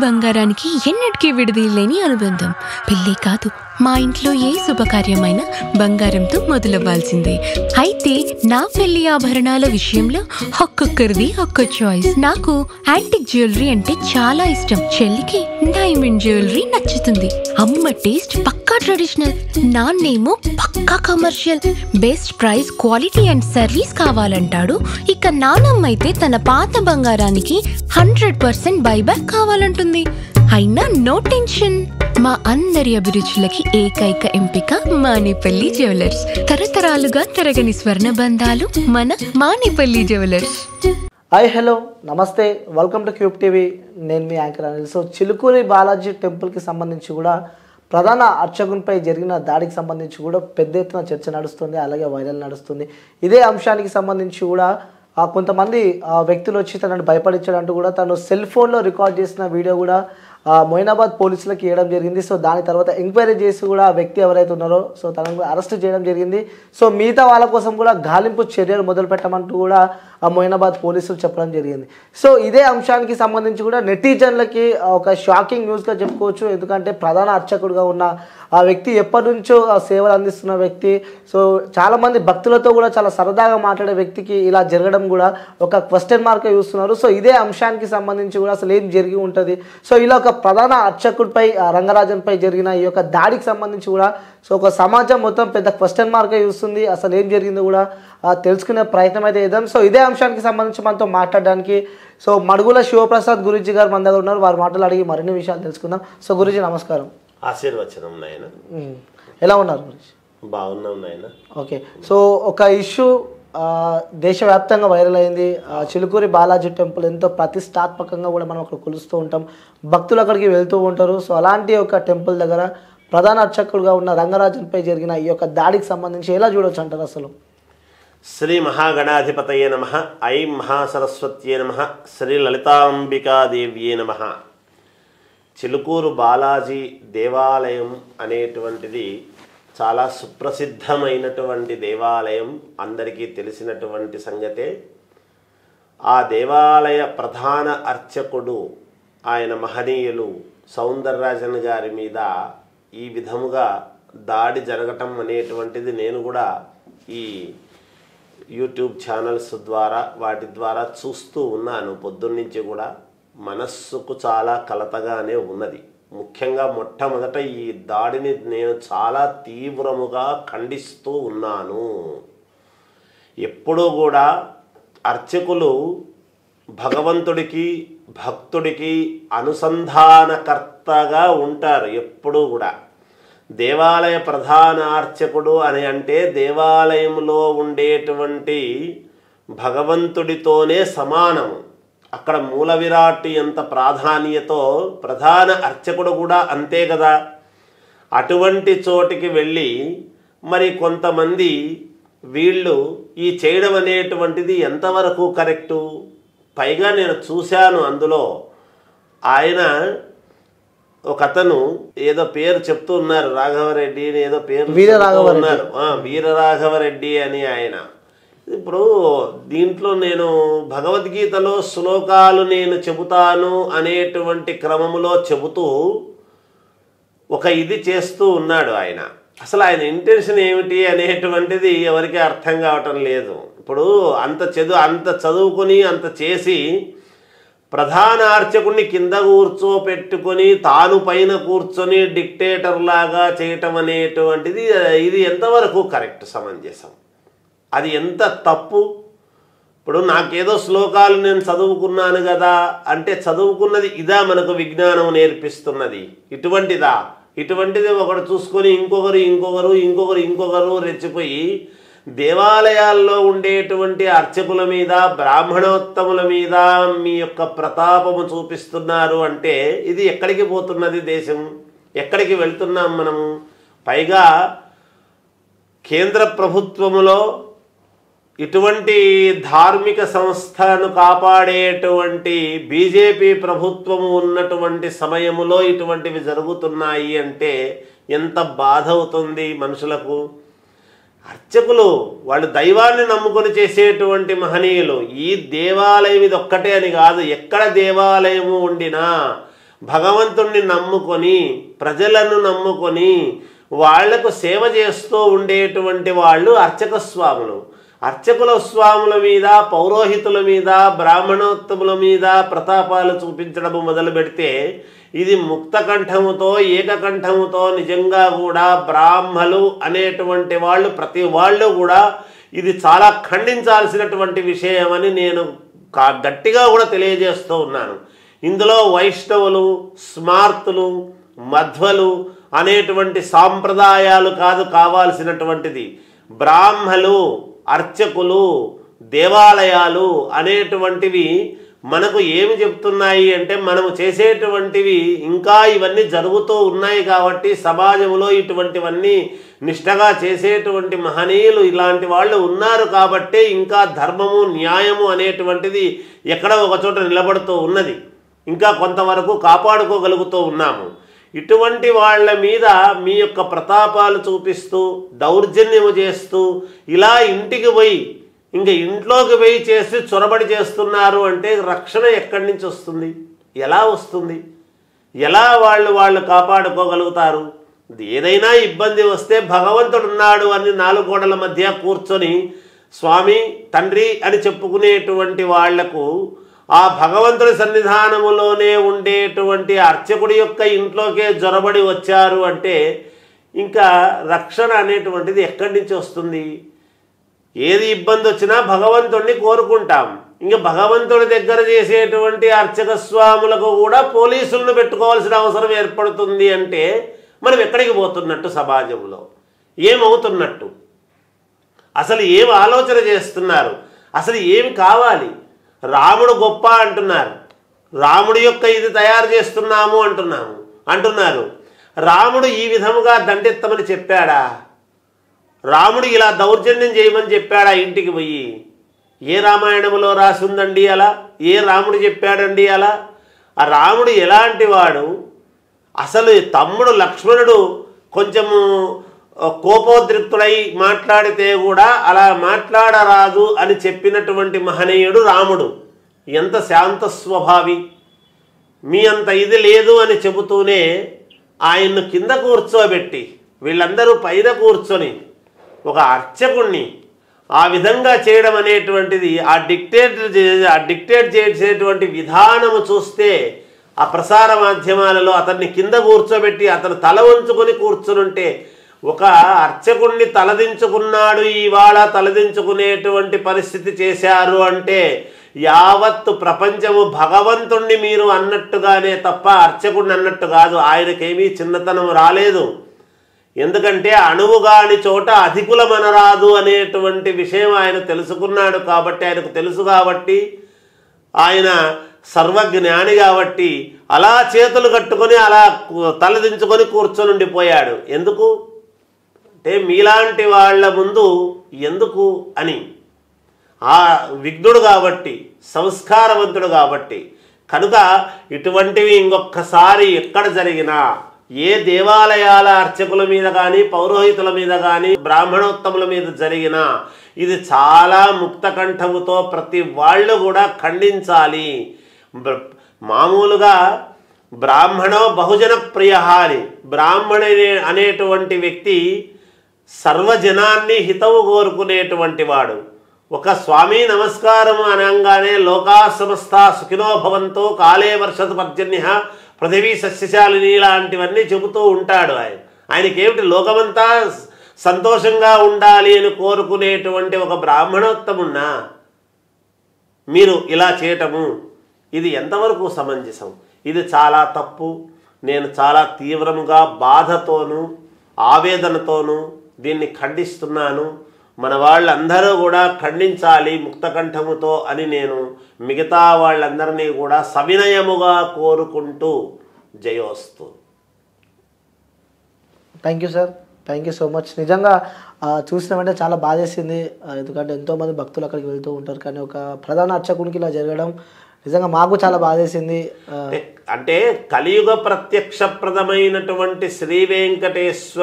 బంగారానికి ఎన్నటికీ విడదీయలేని అనుబంధం. పెళ్ళే కాదు, మా ఇంట్లో ఏ శుభకార్యమైనా బంగారంతో మొదలవ్వాల్సిందే. అయితే నా పెళ్లి ఆభరణాల విషయంలో ఒక్కొక్కరిది ఒక్కో చాయిస్. నాకు యాంటిక్ జ్యువెలరీ అంటే చాలా ఇష్టం. చెల్లికి డైమండ్ జ్యువెలరీ నచ్చుతుంది. అమ్మ టేస్ట్ పక్కా ట్రెడిషనల్, నాన్నేమో పక్కా commercial. Best price, quality and service కావాలంటాడు. ఇక నానమ్మ అయితే తన పాత బంగారానికి 100% బైబ్యాక్ కావాలంటుంది. అయినా నో టెన్షన్, మా అందరి అభిరుచులకి ఏకైక ఎంపిక మానేపల్లి జ్యువెలర్స్. తరతరాలుగా తరగని స్వర్ణ బంధాలు మన మానేపల్లి జ్యువెలర్స్. హాయ్, హలో, నమస్తే, వెల్కమ్ టు క్యూబ్ టీవీ. నేను మీ యాంకర్ అనిల్. సో చిలుకూరి బాలాజీ టెంపుల్కి సంబంధించి కూడా ప్రధాన అర్చకునిపై జరిగిన దాడికి సంబంధించి కూడా పెద్ద ఎత్తున చర్చ నడుస్తుంది, అలాగే వైరల్ నడుస్తుంది. ఇదే అంశానికి సంబంధించి కూడా కొంతమంది వ్యక్తులు వచ్చి తనను భయపడించాడంటూ కూడా తను సెల్ ఫోన్లో రికార్డ్ చేసిన వీడియో కూడా మొయినాబాద్ పోలీసులకు ఇవ్వడం జరిగింది. సో దాని తర్వాత ఎంక్వైరీ చేసి కూడా ఆ వ్యక్తి ఎవరైతే ఉన్నారో సో తనను అరెస్ట్ చేయడం జరిగింది. సో మిగతా వాళ్ళ కోసం కూడా గాలింపు చర్యలు మొదలు పెట్టమంటూ కూడా మొయినాబాద్ పోలీసులు చెప్పడం జరిగింది. సో ఇదే అంశానికి సంబంధించి కూడా నెటిజన్లకి ఒక షాకింగ్ న్యూస్గా చెప్పుకోవచ్చు. ఎందుకంటే ప్రధాన అర్చకుడుగా ఉన్న ఆ వ్యక్తి ఎప్పటి నుంచో సేవలు అందిస్తున్న వ్యక్తి. సో చాలామంది భక్తులతో కూడా చాలా సరదాగా మాట్లాడే వ్యక్తికి ఇలా జరగడం కూడా ఒక క్వశ్చన్ మార్క్గా చూస్తున్నారు. సో ఇదే అంశానికి సంబంధించి కూడా అసలు ఏం జరిగి ఉంటుంది, సో ఇలా ఒక ప్రధాన అర్చకుడిపై రంగరాజన్పై జరిగిన ఈ యొక్క దాడికి సంబంధించి కూడా సో ఒక సమాజం మొత్తం పెద్ద క్వశ్చన్ మార్క్గా చూస్తుంది. అసలు ఏం జరిగిందో కూడా తెలుసుకునే ప్రయత్నం అయితే చేద్దాం. సో ఇదే అంశానికి సంబంధించి మనతో మాట్లాడడానికి సో మడుగుల శివప్రసాద్ గురూజీ గారు మన దగ్గర ఉన్నారు. వారి మాటలు అడిగి మరిన్ని విషయాలు తెలుసుకుందాం. సో గురూజీ నమస్కారం. ఆశీర్వచనం నాయన. ఎలా ఉన్నారు గురూజీ? బాగున్నాం నాయన. ఓకే, సో ఒక ఇష్యూ దేశవ్యాప్తంగా వైరల్ అయింది. చిలుకూరి బాలాజీ టెంపుల్ ఎంతో ప్రతిష్టాత్మకంగా కూడా మనం అక్కడ కొలుస్తూ ఉంటాం, భక్తులు అక్కడికి వెళ్తూ ఉంటారు. సో అలాంటి ఒక టెంపుల్ దగ్గర ప్రధాన అర్చకులుగా ఉన్న రంగరాజన్పై జరిగిన ఈ యొక్క దాడికి సంబంధించి ఎలా చూడవచ్చు అంటారు అసలు? శ్రీ మహాగణాధిపతయే నమః, ఐం మహాసరస్వత్యే నమః, శ్రీ లలితాంబికాదేవ్యే నమః. చిలుకూరు బాలాజీ దేవాలయం అనేటువంటిది చాలా సుప్రసిద్ధమైనటువంటి దేవాలయం, అందరికీ తెలిసినటువంటి సంగతే. ఆ దేవాలయ ప్రధాన అర్చకుడు ఆయన మహనీయులు సౌందరరాజన్ గారి మీద ఈ విధముగా దాడి జరగటం అనేటువంటిది నేను కూడా ఈ యూట్యూబ్ ఛానల్స్ ద్వారా వాటి ద్వారా చూస్తూ ఉన్నాను. పొద్దున్నుంచి కూడా మనస్సుకు చాలా కలతగానే ఉన్నది. ముఖ్యంగా మొట్టమొదట ఈ దాడిని నేను చాలా తీవ్రముగా ఖండిస్తూ ఉన్నాను. ఎప్పుడూ కూడా అర్చకులు భగవంతుడికి భక్తుడికి అనుసంధానకర్తగా ఉంటారు. ఎప్పుడూ కూడా దేవాలయ ప్రధాన అర్చకుడు అని అంటే దేవాలయంలో ఉండేటువంటి భగవంతుడితోనే సమానము. అక్కడ మూల విరాట్ ఎంత ప్రాధాన్యతో ప్రధాన అర్చకుడు కూడా అంతే కదా. అటువంటి చోటికి వెళ్ళి మరి కొంతమంది వీళ్ళు ఈ చేయడం అనేటువంటిది ఎంతవరకు కరెక్టు? పైగా నేను చూశాను అందులో ఆయన ఒక అతను ఏదో పేరు చెప్తూ ఉన్నారు, రాఘవరెడ్డి ఏదో పేరు ఉన్నారు, వీరరాఘవరెడ్డి అని ఆయన. ఇప్పుడు దీంట్లో నేను భగవద్గీతలో శ్లోకాలు నేను చెబుతాను అనేటువంటి క్రమములో చెబుతూ ఒక ఇది చేస్తూ ఉన్నాడు ఆయన. అసలు ఆయన ఇంటెన్షన్ ఏమిటి అనేటువంటిది ఎవరికి అర్థం కావటం లేదు. ఇప్పుడు అంత చదువుకొని అంత చేసి ప్రధాన అర్చకుడిని కింద కూర్చోపెట్టుకొని తాను పైన కూర్చొని డిక్టేటర్ లాగా చేయటం అనేటువంటిది ఇది ఎంతవరకు కరెక్ట్, సమంజసం? అది ఎంత తప్పు? ఇప్పుడు నాకేదో శ్లోకాలు నేను చదువుకున్నాను కదా అంటే చదువుకున్నది ఇదా మనకు విజ్ఞానం నేర్పిస్తున్నది? ఇటువంటిది ఒకడు చూసుకొని ఇంకొకరు రెచ్చిపోయి దేవాలయాల్లో ఉండేటువంటి అర్చకుల మీద బ్రాహ్మణోత్తముల మీద మీ యొక్క ప్రతాపము చూపిస్తున్నారు అంటే ఇది ఎక్కడికి పోతున్నది దేశం? ఎక్కడికి వెళ్తున్నాం మనము? పైగా కేంద్ర ప్రభుత్వములో ఇటువంటి ధార్మిక సంస్థను కాపాడేటువంటి బీజేపీ ప్రభుత్వము ఉన్నటువంటి సమయములో ఇటువంటివి జరుగుతున్నాయి అంటే ఎంత బాధ అవుతుంది మనుషులకు. అర్చకులు వాళ్ళు దైవాన్ని నమ్ముకొని చేసేటువంటి మహనీయులు. ఈ దేవాలయం ఇది ఒక్కటే అని కాదు, ఎక్కడ దేవాలయము ఉండినా భగవంతుణ్ణి నమ్ముకొని ప్రజలను నమ్ముకొని వాళ్లకు సేవ చేస్తూ ఉండేటువంటి వాళ్ళు అర్చక స్వాములు. అర్చకుల స్వాముల మీద, పౌరోహితుల మీద, బ్రాహ్మణోత్తముల మీద ప్రతాపాలు చూపించడం మొదలు పెడితే ఇది ముక్తకంఠముతో ఏకకంఠముతో నిజంగా కూడా బ్రాహ్మలు అనేటువంటి వాళ్ళు ప్రతి వాళ్ళు కూడా ఇది చాలా ఖండించాల్సినటువంటి విషయమని నేను గట్టిగా కూడా తెలియజేస్తూ ఉన్నాను. ఇందులో వైష్ణవులు, స్మార్తులు, మధ్వలు అనేటువంటి సాంప్రదాయాలు కాదు కావాల్సినటువంటిది. బ్రాహ్మలు, అర్చకులు, దేవాలయాలు అనేటువంటివి మనకు ఏమి చెప్తున్నాయి అంటే మనము చేసేటువంటివి ఇంకా ఇవన్నీ జరుగుతూ ఉన్నాయి కాబట్టి సమాజంలో ఇటువంటివన్నీ నిష్టగా చేసేటువంటి మహనీయులు ఇలాంటి వాళ్ళు ఉన్నారు కాబట్టే ఇంకా ధర్మము న్యాయము అనేటువంటిది ఎక్కడ ఒకచోట నిలబడుతూ ఉన్నది, ఇంకా కొంతవరకు కాపాడుకోగలుగుతూ ఉన్నాము. ఇటువంటి వాళ్ళ మీద మీ యొక్క ప్రతాపాలు చూపిస్తూ దౌర్జన్యము చేస్తూ ఇలా ఇంటికి పోయి ఇంకా ఇంట్లోకి పోయి చేసి చొరబడి చేస్తున్నారు అంటే రక్షణ ఎక్కడి నుంచి వస్తుంది? ఎలా వస్తుంది? ఎలా వాళ్ళు కాపాడుకోగలుగుతారు? ఏదైనా ఇబ్బంది వస్తే భగవంతుడు ఉన్నాడు అని నాలుగు గోడల మధ్య కూర్చొని స్వామి తండ్రి అని చెప్పుకునేటువంటి వాళ్లకు ఆ భగవంతుడి సన్నిధానములోనే ఉండేటువంటి అర్చకుడి యొక్క ఇంట్లోకే జొరబడి వచ్చారు అంటే ఇంకా రక్షణ అనేటువంటిది ఎక్కడి నుంచి వస్తుంది? ఏది ఇబ్బంది వచ్చినా భగవంతుడిని కోరుకుంటాం. ఇంకా భగవంతుడి దగ్గర చేసేటువంటి అర్చక స్వాములకు కూడా పోలీసులను పెట్టుకోవాల్సిన అవసరం ఏర్పడుతుంది అంటే మనం ఎక్కడికి పోతున్నట్టు? సమాజంలో ఏమవుతున్నట్టు? అసలు ఏం ఆలోచన చేస్తున్నారు? అసలు ఏమి కావాలి? రాముడు గొప్ప అంటున్నారు, రాముడి యొక్క ఇది తయారు చేస్తున్నాము అంటున్నారు. రాముడు ఈ విధముగా దండెత్తమని చెప్పాడా? రాముడు ఇలా దౌర్జన్యం చేయమని చెప్పాడా ఇంటికి పోయి? ఏ రామాయణంలో రాసి ఉందండి అలా? ఏ రాముడు చెప్పాడండి అలా? ఆ రాముడు ఎలాంటి వాడు? అసలు తమ్ముడు లక్ష్మణుడు కొంచెము కోపోద్రిక్తుడై మాట్లాడితే కూడా అలా మాట్లాడరాదు అని చెప్పినటువంటి మహనీయుడు రాముడు. ఎంత శాంత స్వభావి, మీ అంత ఇది లేదు అని చెబుతూనే ఆయన్ను కింద కూర్చోబెట్టి వీళ్ళందరూ పైన కూర్చొని ఒక అర్చకుణ్ణి ఆ విధంగా చేయడం అనేటువంటిది ఆ డిక్టేట్ చేసేటువంటి విధానము చూస్తే ఆ ప్రసార మాధ్యమాలలో అతన్ని కింద కూర్చోబెట్టి అతను తల వంచుకొని కూర్చునుంటే ఒక అర్చకుణ్ణి తలదించుకున్నాడు, ఇవాళ తలదించుకునేటువంటి పరిస్థితి చేశారు అంటే యావత్తు ప్రపంచము భగవంతుణ్ణి మీరు అన్నట్టుగానే తప్ప అర్చకుడిని అన్నట్టు కాదు. ఆయనకేమీ చిన్నతనం రాలేదు. ఎందుకంటే అణువుగాని చోట అధికులమనరాదు అనేటువంటి విషయం ఆయన తెలుసుకున్నాడు కాబట్టి, ఆయనకు తెలుసు కాబట్టి, ఆయన సర్వజ్ఞాని కాబట్టి అలా చేతులు కట్టుకొని అలా తలదించుకొని కూర్చొని ఉండిపోయాడు. ఎందుకు అంటే మీలాంటి వాళ్ళ ముందు ఎందుకు అని. ఆ విఘ్నుడు కాబట్టి, సంస్కారవంతుడు కాబట్టి. కనుక ఇటువంటివి ఇంకొకసారి ఎక్కడ జరిగినా, ఏ దేవాలయాల అర్చకుల మీద కానీ, పౌరోహితుల మీద కానీ, బ్రాహ్మణోత్తముల మీద జరిగినా ఇది చాలా ముక్తకంఠముతో ప్రతి వాళ్ళు కూడా ఖండించాలి. మామూలుగా బ్రాహ్మణో బహుజన ప్రియ అని, బ్రాహ్మణుని అనేటువంటి వ్యక్తి సర్వజనాన్ని హితవు కోరుకునేటువంటి వాడు. ఒక స్వామి నమస్కారం అనగానే లోకా సమస్తా సుఖినో భవంతో కాలే వర్షతు పర్జన్య పృథివీ సస్యశాలిని లాంటివన్నీ చెబుతూ ఉంటాడు. ఆయనకేమిటి లోకమంతా సంతోషంగా ఉండాలి అని కోరుకునేటువంటి ఒక బ్రాహ్మణోత్తమున్నా మీరు ఇలా చేయటము ఇది ఎంతవరకు సమంజసం? ఇది చాలా తప్పు. నేను చాలా తీవ్రంగా బాధతోనూ ఆవేదనతోనూ దీన్ని ఖండిస్తున్నాను. మన వాళ్ళందరూ కూడా ఖండించాలి ముక్తకంఠముతో అని నేను మిగతా వాళ్ళందరినీ కూడా సవినయముగా కోరుకుంటూ జయోస్తు. Thank you sir, thank you so much. నిజంగా చూసినామంటే చాలా బాధేసింది. ఎందుకంటే ఎంతోమంది భక్తులు అక్కడికి వెళ్తూ ఉంటారు, కానీ ఒక ప్రధాన అర్చకునికి ఇలా జరగడం నిజంగా మాకు చాలా బాధేసింది. అంటే కలియుగ ప్రత్యక్షప్రదమైనటువంటి శ్రీ వెంకటేశ్వర